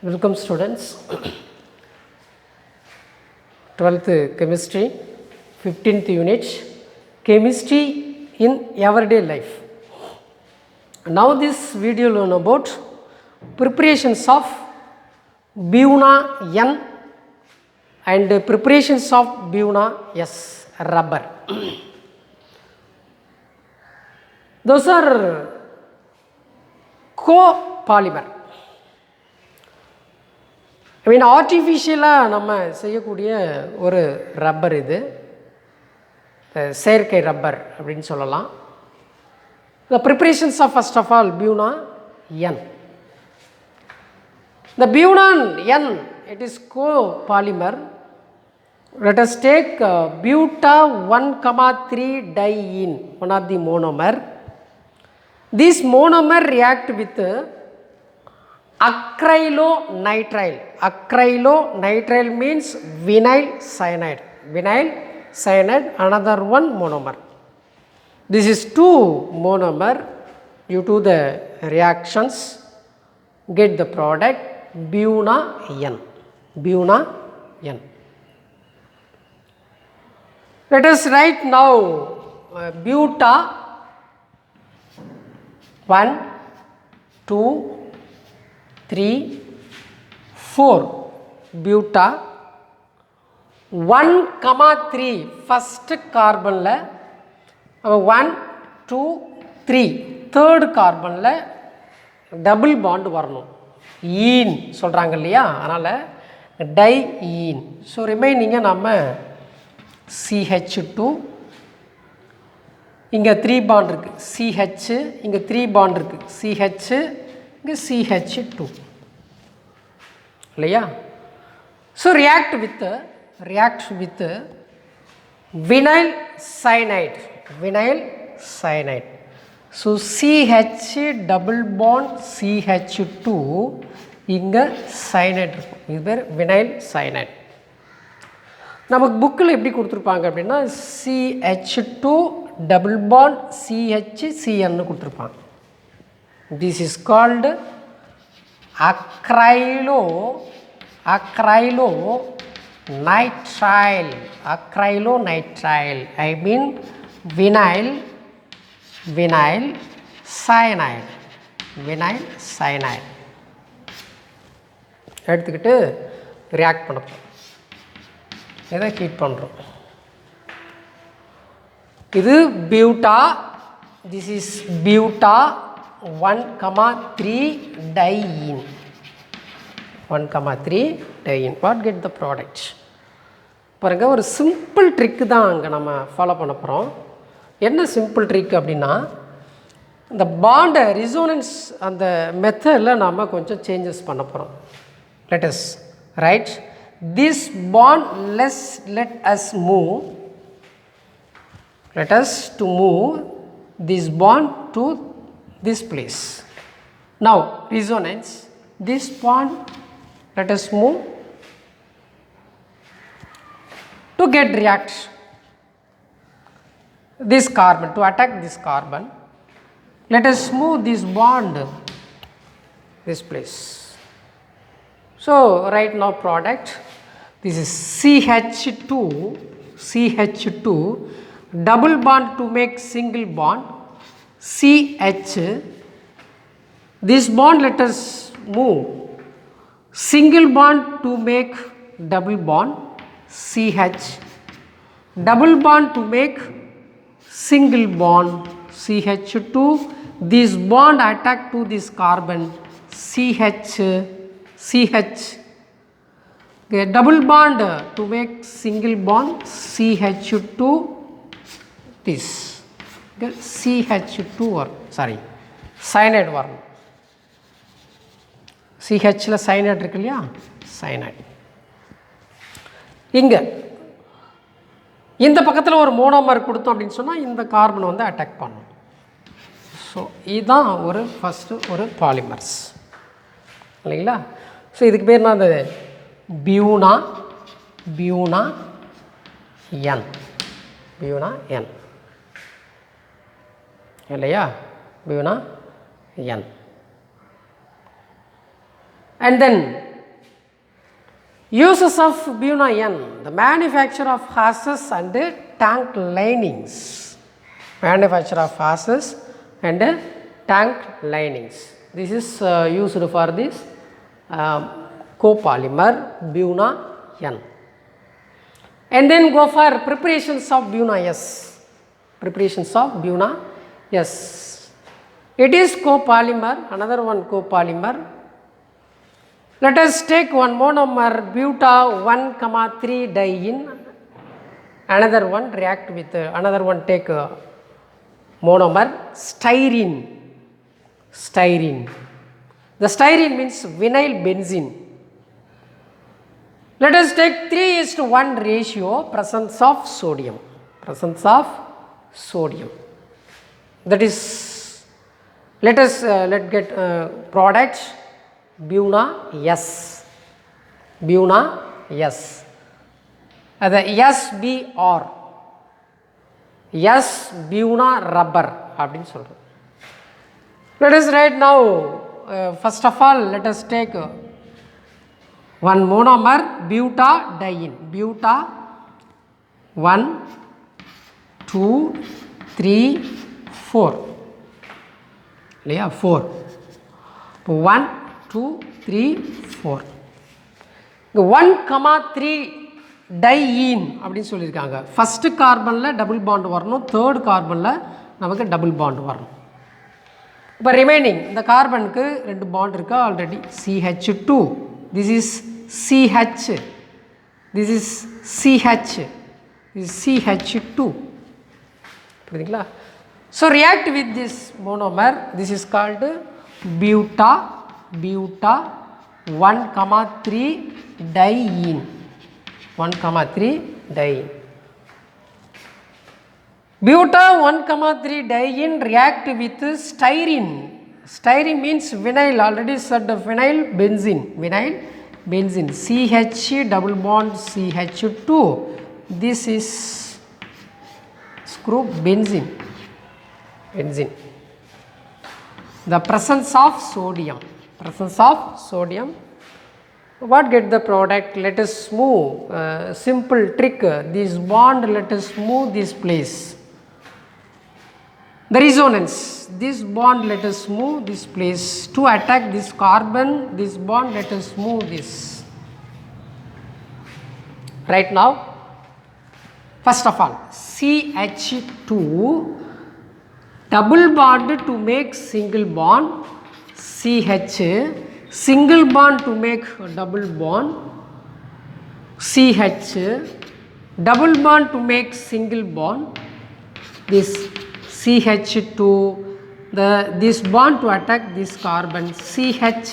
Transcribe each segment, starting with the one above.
Welcome students. 12th chemistry, 15th unit, chemistry in everyday life. Now this video learn about preparations of Buna N and preparations of Buna S rubber. Those are copolymer. ஆர்டிஃபிஷியலாக நம்ம செய்யக்கூடிய ஒரு rubber இது செயற்கை rubber அப்படின்னு சொல்லலாம். The preparations of first of all Buna N. The Buna N it is copolymer. Let us take buta 1,3 diene, one of the monomer. This monomer react with acrylonitrile. Acrylonitrile means vinyl cyanide. Vinyl cyanide, another one monomer. This is two monomer. Due to the reactions, get the product Buna N. Buna N. Let us write now buta 1, 2, 3, 4 buta 1,3 first carbon la 1, 2, 3 third carbon la double bond varanum. ஈன் சொல்கிறாங்க இல்லையா, அதனால் டைஈன். So ரிமைனிங்கை நம்ம CH2, இங்கே 3 bond இருக்குது, CH, இங்கே 3 bond இருக்குது, CH, இங்கே CH2 இல்லையா. So react with vinyl cyanide. So CH double bond CH2, இங்கே cyanide இருக்கும், இது பேர் வினைல் cyanide. நமக்கு புக்கில் எப்படி கொடுத்துருப்பாங்க அப்படின்னா CH2 double bond CHCN கொடுத்துருப்பாங்க. This is called acrylonitrile. I mean vinyl cyanide. எடுத்துக்கிட்டு ரியாக்ட் பண்ணப்போம். இதை ஹீட் பண்ணுறோம். இது பியூட்டா. This is பியூட்டா 1,3 diene. 1,3 diene. What get the product? பாருங்க, ஒரு சிம்பிள் ட்ரிக்கு தான் அங்கே நம்ம ஃபாலோ பண்ண போகிறோம். என்ன சிம்பிள் ட்ரிக் அப்படின்னா, இந்த பாண்டை ரிசோனன்ஸ் அந்த மெத்தடில் நாம் கொஞ்சம் சேஞ்சஸ் பண்ண போகிறோம். let us write this bond. Let us move this bond to this place. Now resonance, this bond let us move to get react this carbon, to attack this carbon. Let us move this bond this place. So right now product, this is CH2 double bond to make single bond CH. This bond let us move single bond to make double bond CH. Double bond to make single bond CH2. This bond attack to this carbon CH. Okay, double bond to make single bond CH2. This okay, CH2 or sorry cyanide வரும். CHல cyanide இருக்கு இல்லையா, cyanide. இங்கே இந்த பக்கத்தில் ஒரு monomer கொடுத்தோம் அப்படின்னு சொன்னால் இந்த கார்பன் வந்து அட்டாக் பண்ணும். ஸோ இதுதான் ஒரு ஃபஸ்ட்டு ஒரு பாலிமர்ஸ் இல்லைங்களா. ஸோ இதுக்கு பேர் நான் அந்த பியூனா என் இல்லையா, பியூனா என். And then Uses of Buna N, the manufacture of hoses and tank linings. Manufacture of hoses and tank linings. This is used for this copolymer Buna N. And then go for preparations of Buna S. Preparations of Buna S. It is copolymer, another one copolymer. Let us take one monomer buta 1,3 diene, another one react with another one take monomer styrene. Styrene. The styrene means vinyl benzene. Let us take 3:1 ratio presence of sodium. Presence of sodium. That is, let us get products Buna S. Buna S. The SBR. S Buna rubber. Let us write now, first of all, let us take one monomer butadiene. Buta 1, 2, 3, 4. Yeah, 4. 1, 2, 3, 4. 1,3 diene அப்படின்னு சொல்லியிருக்காங்க. First கார்பனில் double bond வரணும், third கார்பனில் நமக்கு double bond வரணும். இப்போ remaining இந்த கார்பனுக்கு 2 bond இருக்கா already. CH2, this is CH, this is CH, this is CH2. புரியுதுங்களா? So react with this monomer, this is called buta 1,3 diene. 1,3 diene. Buta 1,3 diene react with styrene. Styrene means vinyl, already said vinyl benzene. Vinyl benzene. CH double bond CH2. This is screw benzene. Benzene. The presence of sodium. Presence of sodium. What get the product? Let us move. Simple trick. This bond, let us move this place. The resonance. This bond, let us move this place. To attack this carbon, this bond, let us move this. Right now, first of all, CH2 double bond to make single bond, CH single bond to make double bond, CH double bond to make single bond, this CH2, this bond to attack this carbon CH,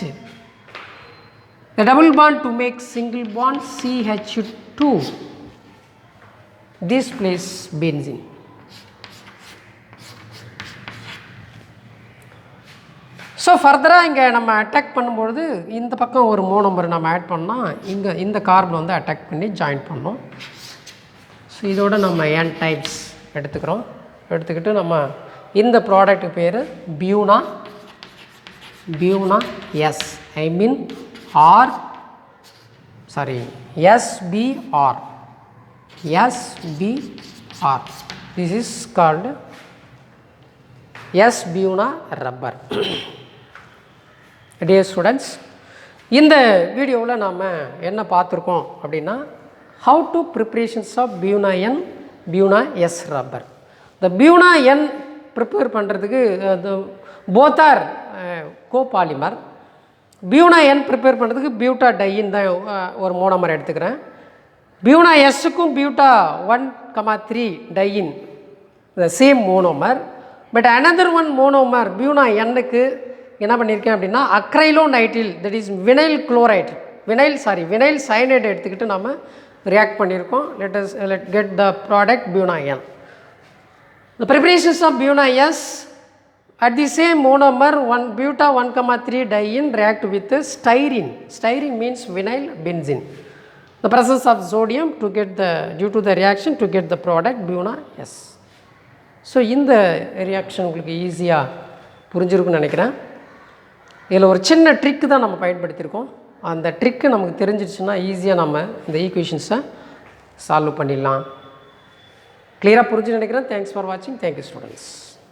the double bond to make single bond CH2, this place benzene. So ஃபர்தராக இங்கே நம்ம attack பண்ணும்பொழுது இந்த பக்கம் ஒரு monomer நம்ம add பண்ணால் இங்கே இந்த கார்பன் வந்து அட்டாக் பண்ணி ஜாயின் பண்ணோம். ஸோ இதோட நம்ம n டைப்ஸ் எடுத்துக்கிறோம். எடுத்துக்கிட்டு நம்ம இந்த ப்ராடக்ட் பேர் Buna S, I mean SBR. This is called S-Buna rubber. Dear students, இந்த வீடியோவில் நாம் என்ன பார்த்துருக்கோம் அப்படின்னா, how to preparations of Buna N, Buna S rubber. The Buna N prepare பண்ணுறதுக்கு both are copolymer. Buna N prepare பண்ணுறதுக்கு butadiene தான் ஒரு மோனோமர் எடுத்துக்கிறேன். Buna Sக்கும் buta 1,3 diene the same monomer. But another one monomer Buna Nக்கு என்ன பண்ணியிருக்கேன் அப்படின்னா acrylonitrile, that is vinyl chloride, vinyl cyanide எடுத்துக்கிட்டு நம்ம ரியாக்ட் பண்ணியிருக்கோம். let get the product Buna N. The preparations of Buna S at the same monomer buta 1,3 diene react with styrene. Styrene means vinyl benzene. The presence of sodium to get due to the reaction to get the product Buna S. So இந்த reaction உங்களுக்கு ஈஸியாக புரிஞ்சிருக்குன்னு நினைக்கிறேன். இதில் ஒரு சின்ன trick தான் நம்ம பயன்படுத்தியிருக்கோம். அந்த ட்ரிக்கு நமக்கு தெரிஞ்சிடுச்சுன்னா ஈஸியாக நம்ம இந்த ஈக்குவேஷன்ஸை சால்வ் பண்ணிடலாம். கிளியராக புரிஞ்சு நினைக்கிறேன். தேங்க்ஸ் ஃபார் வாட்சிங். Thank you students.